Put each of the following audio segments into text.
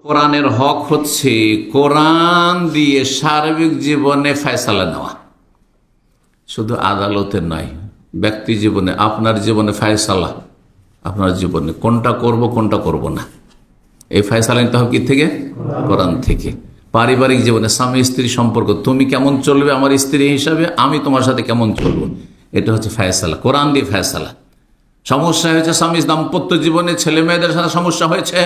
কোরআনের হক হচ্ছে কোরআন দিয়ে সার্বিক জীবনে ফয়সালা নেওয়া, শুধু আদালতে নয়, ব্যক্তি জীবনে, আপনার জীবনে ফয়সালা, আপনার জীবনে কোনটা করব কোনটা করব না, এই ফয়সালা নিতে হবে কি থেকে? কোরআন থেকে। পারিবারিক জীবনে স্বামী স্ত্রী সম্পর্ক, তুমি কেমন চলবে আমার স্ত্রী হিসাবে, আমি তোমার সাথে কেমন চলবো, এটা হচ্ছে ফয়সালা, কোরআন দিয়ে ফয়সালা। সমস্যা হয়েছে স্বামী দাম্পত্য জীবনে, ছেলে মেয়েদের সাথে সমস্যা হয়েছে,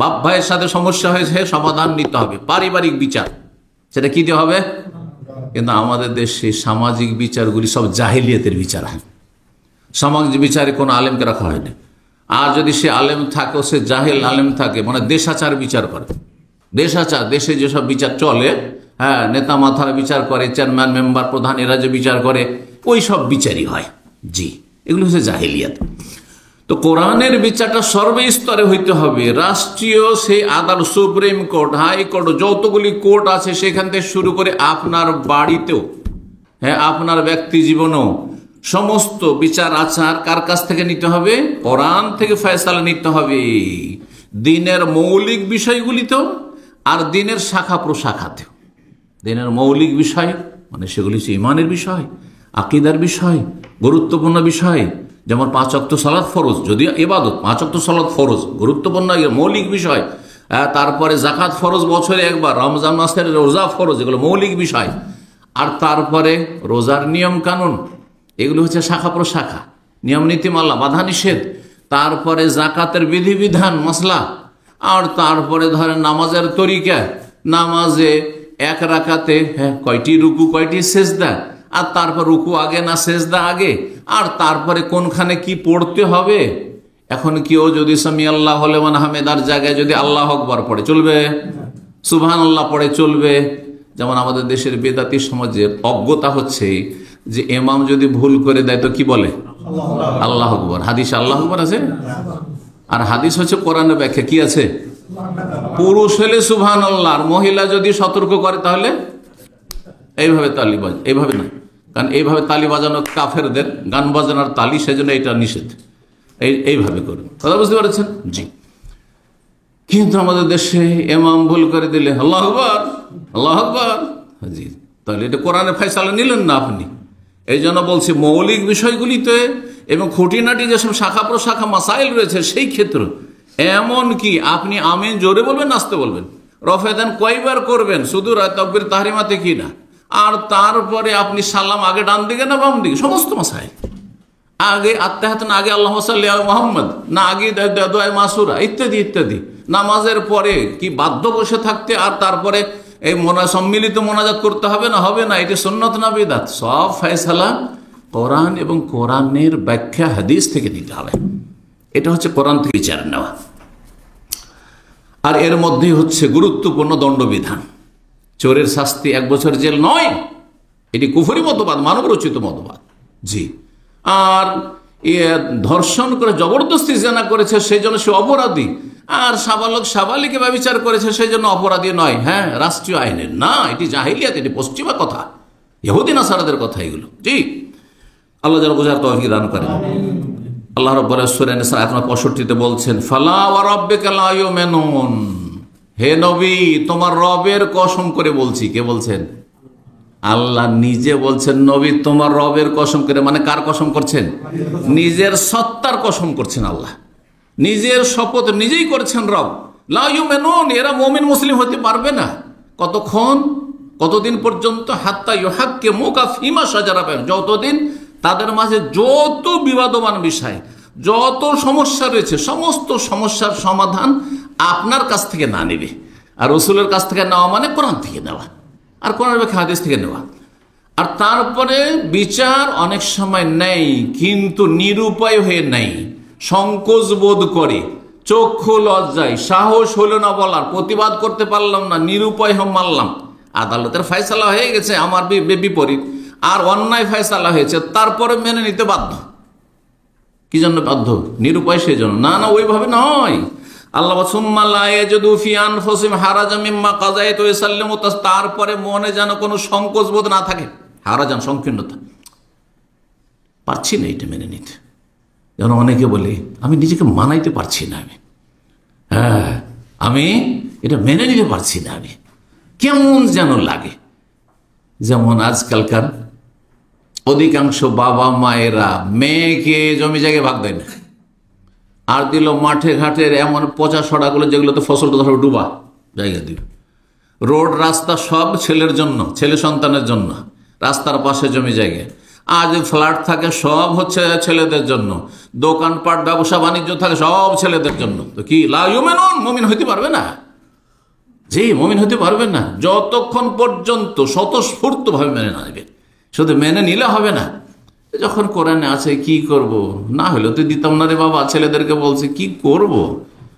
বাপ ভাইয়ের সাথে সমস্যা হয়েছে, সমাধান নিতে হবে, পারিবারিক বিচার, সেটা কি দিয়ে হবে? কিন্তু আমাদের দেশে সামাজিক বিচারগুলি সব জাহিলিয়াতের বিচার হয়। সামাজিক বিচারে কোনো আলেমকে রাখা হয়নি, আর যদি সে আলেম থাকে, সে জাহেল আলেম থাকে, মানে দেশাচার বিচার করে। দেশাচার, দেশে যেসব বিচার চলে, হ্যাঁ, নেতা মাথারা বিচার করে, চেয়ারম্যান মেম্বার প্রধান এরা যে বিচার করে, ওই সব বিচারই হয়। জি, এগুলো হচ্ছে জাহিলিয়াত। তো কোরআনের বিচারটা সর্বস্তরে হইতে হবে। রাষ্ট্রীয় সেই আদালত, সুপ্রিম কোর্ট, হাইকোর্ট, যতগুলি কোর্ট আছে সেখান থেকে শুরু করে আপনার বাড়িতেও, হ্যাঁ, আপনার ব্যক্তি জীবনেও সমস্ত বিচার আচার কার কাছ থেকে নিতে হবে? কোরআন থেকে ফয়সালা নিতে হবে, দিনের মৌলিক বিষয়গুলিতেও আর দিনের শাখা প্রশাখাতেও। দিনের মৌলিক বিষয় মানে সেগুলি হচ্ছে ইমানের বিষয়, আকীদার বিষয়, গুরুত্বপূর্ণ বিষয়, যেমন 5 ওয়াক্ত সালাত ফরজ, যদিও ইবাদত, 5 ওয়াক্ত সালাত ফরজ গুরুত্বপূর্ণ মৌলিক বিষয়। তারপরে জাকাত ফরজ বছরে একবার, রমজান মাসের রোজা ফরজ, এগুলো মৌলিক বিষয়। আর তারপরে রোজার নিয়ম কানুন, এগুলো হচ্ছে শাখা প্রশাখা, নিয়ম নীতিমালা, বাধা নিষেধ। তারপরে জাকাতের বিধিবিধান, মসলা। আর তারপরে ধরেন নামাজের তরিকা, নামাজে এক রাকাতে কয়টি রুকু কয়টি সেজদা, আর তারপর রুকু আগে না সেজদা আগে, আর তারপরে কোনখানে কি পড়তে হবে। এখন কেউ যদি সামি আল্লাহ লিমান হামিদার জায়গায় যদি আল্লাহ আকবার পড়ে চলবে? সুবহানাল্লাহ পড়ে চলবে? যেমন আমাদের দেশের বেদাতি সমাজের অজ্ঞতা হচ্ছে যে ইমাম যদি ভুল করে দেয় তো কি বলে? আল্লাহ আকবার। হাদিস আল্লাহ আকবার আছে, আর হাদিস হচ্ছে কোরআনের ব্যাখ্যা কি আছে? পুরুষ হলে সুবহানাল্লাহ, আর মহিলা যদি সতর্ক করে তাহলে এইভাবে তালি বাজ, এইভাবে না, কারণ এইভাবে তালি বাজানো কাফেরদের গান বাজানোর তালি, সেজন্য এটা নিষেধ। এইভাবে করুন, কথা বুঝতে পারছেন? জি। কিন্তু আমাদের দেশে ইমাম ভুল করে দিলে আল্লাহু আকবার, আল্লাহু আকবার, জি, তাহলে এটা কোরআনের ফয়সালা নিলেন না আপনি। এই জন্য বলছি মৌলিক বিষয়গুলিতে এবং খুঁটিনাটি যেসব শাখা প্রশাখা মাসাইল রয়েছে সেই ক্ষেত্রে, এমন কি আপনি আমিন জোরে বলবেন, নাচতে বলবেন, রফে দেন কয়বার করবেন, শুধু তাকবীর তাহরিমাতে কি না, আর তারপরে আপনি সালাম আগে ডান দিকে না বাম দিকে, সমস্ত মাসাইল আগে, আত্তাহিয়াত না আগে আল্লাহুম্মা সাল্লি আলা মুহাম্মদ না আগে দোয়া মাসুরা, ইত্যাদি ইত্যাদি। নামাজের পরে কি বাধ্য বসে থাকতে আর তারপরে এই সম্মিলিত মোনাজাত করতে হবে না, হবে না, এটি সুন্নত না বিদআত? সব ফয়সালা কোরআন এবং কোরআনের ব্যাখ্যা হাদিস থেকে নিতে হবে। এটা হচ্ছে কোরআন থেকে বিচার নেওয়া। আর এর মধ্যেই হচ্ছে গুরুত্বপূর্ণ দণ্ডবিধান। চোরের শাস্তি 1 বছর জেল নয়, এটি কুফরি মতবাদ, মানব রচিত মতবাদ। জি। আর ধর্ষণ করে জবরদস্তি জেনা করেছে সেই জন্য সে অপরাধী, আর সাবালক সাবালিকে ব্যভিচার করেছে সেই জন্য অপরাধী নয়, হ্যাঁ, রাষ্ট্রীয় আইনের না, এটি জাহিলিয়াত, এটি পশ্চিমা কথা, ইহুদি নাসারাদের কথা এগুলো। জি, আল্লাহ যেন বোঝার তৌফিক দান করেন। আল্লাহ রাব্বুল সূরা নিসা আয়াত নম্বর 65 বলছেন, ফালা ওয়া রাব্বিকা লা ইউমিনুন, হে নবী তোমার রবের কসম করে বলছি। কে বলছেন? আল্লাহ নিজে বলছেন, নবী তোমার রবের কসম করে, মানে কার কসম করছেন? নিজের সত্তার কসম করছেন। আল্লাহ নিজের শপথ নিজেই করছেন, রব লা ইউমিনুন, এরা মুমিন মুসলিম হতে পারবে না। কতক্ষণ, কতদিন পর্যন্ত? হাত্তা ইউহাক্কিমুকা ফিমা শাজারা বাইনাহুম, যতদিন তাদের মাঝে যত বিবাদমান বিষয়, যত সমস্যা রয়েছে, সমস্ত সমস্যার সমাধান আপনার কাছ থেকে না নেবে। আর রাসূলের কাছ থেকে নেওয়া মানে কোরআন থেকে নেওয়া, আর কোরআনের ব্যাখ্যা হাদিস থেকে নেওয়া। আর তারপরে বিচার অনেক সময় নেই, কিন্তু নিরুপায় হয়ে নেই, সংকোচ বোধ করে, চক্ষু লজ্জায়, সাহস হলো না বলার, প্রতিবাদ করতে পারলাম না, নিরুপায় মানলাম। আদালতের ফয়সালা হয়ে গেছে আমার বিপরীত, আর অন্যায় ফয়সালা হয়েছে, তারপরে মেনে নিতে বাধ্য। কি জন্য বাধ্য? নিরুপায় সেই জন্য না, ওইভাবে নয়। আল্লাহ সুম্মা লা ইয়াজিদু ফি আনফুসিহিম হারাজাম মিম্মা কাযাইতু ওয়া ইসাল্লিমু, তারপরে মনে যেন কোনো সংকোচ বোধ না থাকে, হারাজান সংকীর্ণতা, পারছি না এটা মেনে নিতে। যেন অনেকে বলে আমি নিজেকে মানাইতে পারছি না, আমি এটা মেনে নিতে পারছি না আমি, কেমন যেন লাগে। যেমন আজকালকার অধিকাংশ বাবা মায়েরা মেয়েকে জমি জায়গায় ভাগ দেয় না, আর দিল মাঠে ঘাটের এমন পচা সড়াগুলো যেগুলোতে ফসলটা ধরো ডুবা জায়গা দিল। রোড রাস্তা সব ছেলের জন্য, ছেলে সন্তানের জন্য, রাস্তার পাশে জমি জায়গায়। আর যে ফ্ল্যাট থাকে সব হচ্ছে ছেলেদের জন্য, দোকানপাট ব্যবসা বাণিজ্য থাকে সব ছেলেদের জন্য। তো কি লা ইউমিনুন, মুমিন হইতে পারবে না? জি, মুমিন হতে পারবে না যতক্ষণ পর্যন্ত স্বতঃস্ফূর্তভাবে মেনে না নেবে। শুধু মেনে নিলে হবে না, যখন কোরআনে আছে কি করব, না হইলে তো দিতাম না রে বাবা। ছেলেদেরকে বলছে কি করব,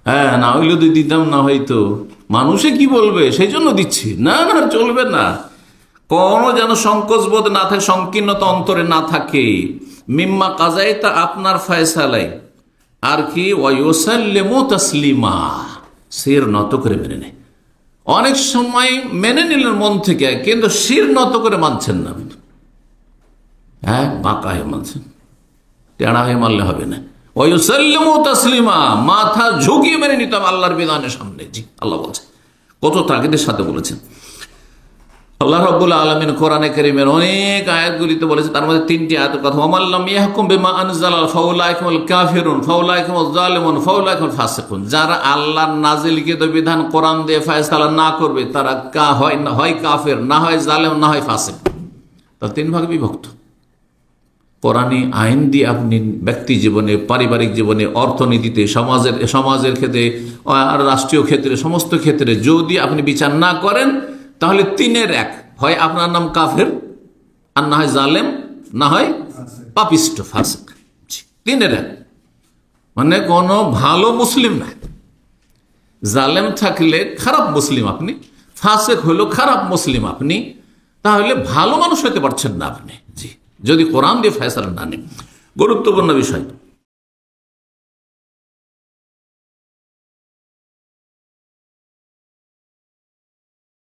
হ্যাঁ না হইলে তো দিতাম না, হয়তো মানুষে কি বলবে সেই জন্য দিচ্ছি। না না, চলবে না। কোনো যেন সংকোচ বোধ না থাকে, সংকীর্ণতা অন্তরে না থাকে। মিম্মা কাজাইতা, আপনার ফয়সালাই, আর কি ওয়ায়ুসাল্লিমু তাসলিমা, শির নত করে মেনে নেয়। অনেক সময় মেনে নিলেন মন থেকে, কিন্তু শির নত করে মানছেন না। হ্যাঁ, বাঁকা হয়ে মানছেন, টেড়া হয়ে মানলে হবে না। ওয়ায়ুসাল্লিমু তাসলিমা, মাথা ঝুঁকিয়ে মেনে নিতাম আল্লাহর বিধানের সামনে। জি, আল্লাহ বলছেন, কত তাগিদের সাথে বলেছেন। আল্লাহ রাব্বুল আলামিন কোরআনে কারীমের অনেক আয়াতগুলিতে বলেছে, তার মধ্যে 3টি আয়াতের কথা। ওয়া মান লাম ইয়াহকুম বিমা আনজালা ফাউলাইকা হুমুল কাফিরুন ফাউলাইকা হুমুজ জালিমুন ফাউলাইকা হুমুল ফাসিকুন। যারা আল্লাহর নাজিলকৃত বিধান কোরআন দিয়ে ফয়সালা না করবে, তারা হয় কাফের, না হয় জালেম, না হয় ফাসিক। তার 3 ভাগে বিভক্ত। কোরআনী আইন দিয়ে আপনি ব্যক্তি জীবনে, পারিবারিক জীবনে, অর্থনীতিতে, সমাজের ক্ষেত্রে আর রাষ্ট্রীয় ক্ষেত্রে, সমস্ত ক্ষেত্রে যদি আপনি বিচার না করেন, তাহলে 3-এর 1, হয় আপনার নাম কাফের, আর না হয় জালেম, না হয় পাপিষ্ট, ফাসিক। 3-এর 1, মানে কোনো ভালো মুসলিম না। জালেম থাকলে খারাপ মুসলিম আপনি, ফাসিক হলো খারাপ মুসলিম আপনি, তাহলে ভালো মানুষ হতে পারছেন না আপনি। জি, যদি কোরআন দিয়ে ফয়সালা না নেন। গুরুত্বপূর্ণ বিষয়।